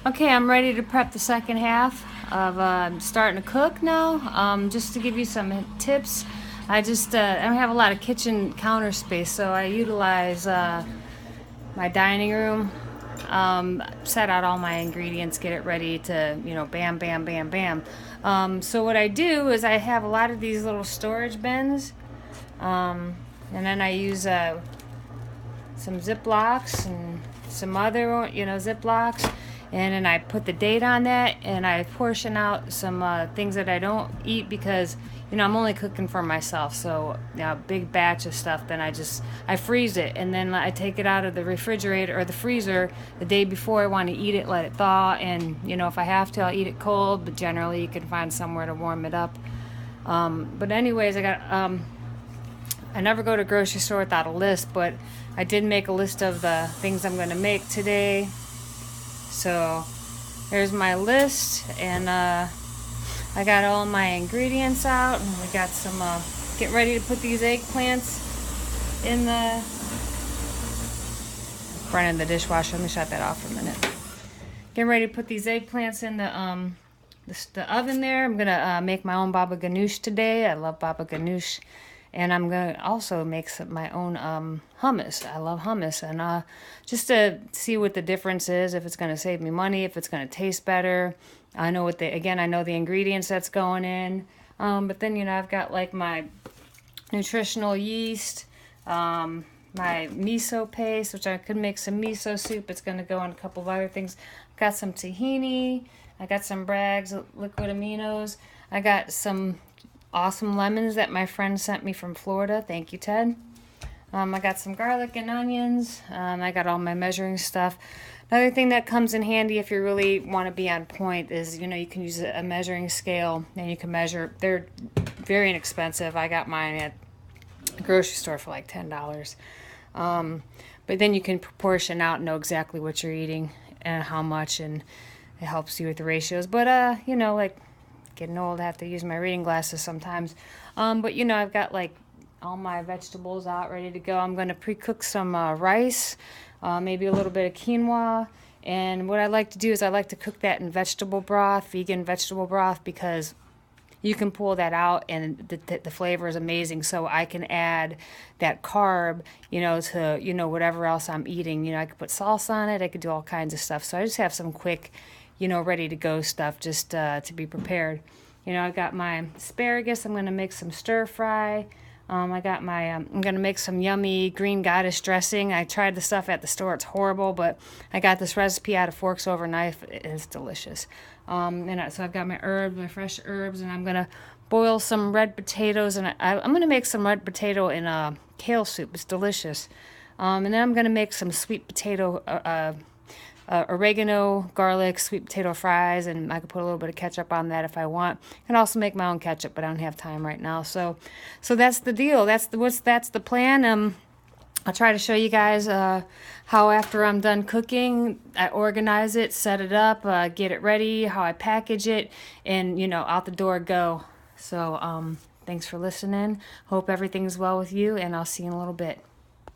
Okay, I'm ready to prep the second half of starting to cook now. Just to give you some tips, I don't have a lot of kitchen counter space, so I utilize my dining room. Set out all my ingredients, get it ready to, bam, bam, bam, bam. So what I do is I have a lot of these little storage bins, and then I use some Ziplocs and some other, Ziplocs. And then I put the date on that, and I portion out some things that I don't eat because, I'm only cooking for myself. So, big batch of stuff, then I freeze it. And then I take it out of the refrigerator or the freezer the day before I want to eat it, let it thaw. And, if I have to, I'll eat it cold. But generally, you can find somewhere to warm it up. But anyways, I never go to grocery store without a list, but I did make a list of the things I'm going to make today. So there's my list, and I got all my ingredients out, and we got some getting ready to put these eggplants in the front of the dishwasher. Let me shut that off for a minute. Getting ready to put these eggplants in the oven there. I'm gonna make my own baba ganoush today. I love baba ganoush. And I'm going to also make my own hummus. I love hummus. And just to see what the difference is, if it's going to save me money, if it's going to taste better. I know I know the ingredients that's going in. But then, I've got like my nutritional yeast, my miso paste, which I could make some miso soup. It's going to go in a couple of other things. I've got some tahini. I got some Bragg's liquid aminos. I got some awesome lemons that my friend sent me from Florida. Thank you, Ted. I got some garlic and onions. I got all my measuring stuff. Another thing that comes in handy if you really want to be on point is, you can use a measuring scale and you can measure. They're very inexpensive. I got mine at the grocery store for like $10. But then you can proportion out and know exactly what you're eating and how much, and it helps you with the ratios. But, like getting old, I have to use my reading glasses sometimes. But I've got like all my vegetables out ready to go. I'm going to pre-cook some rice, maybe a little bit of quinoa. And what I like to do is I like to cook that in vegetable broth, vegan vegetable broth, because you can pull that out and the flavor is amazing. So I can add that carb, to, whatever else I'm eating. I could put salsa on it. I could do all kinds of stuff. So I just have some quick, ready to go stuff just to be prepared. I've got my asparagus. I'm going to make some stir fry. I got I'm going to make some yummy green goddess dressing. I tried the stuff at the store. It's horrible, but I got this recipe out of Forks Over Knife. It's delicious. So I've got my fresh herbs, and I'm going to boil some red potatoes, and I'm going to make some red potato in a kale soup. It's delicious. And then I'm going to make some sweet potato oregano, garlic, sweet potato fries, and I could put a little bit of ketchup on that if I want. I can also make my own ketchup, but I don't have time right now. So that's the deal. That's the plan. I'll try to show you guys how after I'm done cooking, I organize it, set it up, get it ready, how I package it, and out the door go. So thanks for listening. Hope everything's well with you, and I'll see you in a little bit.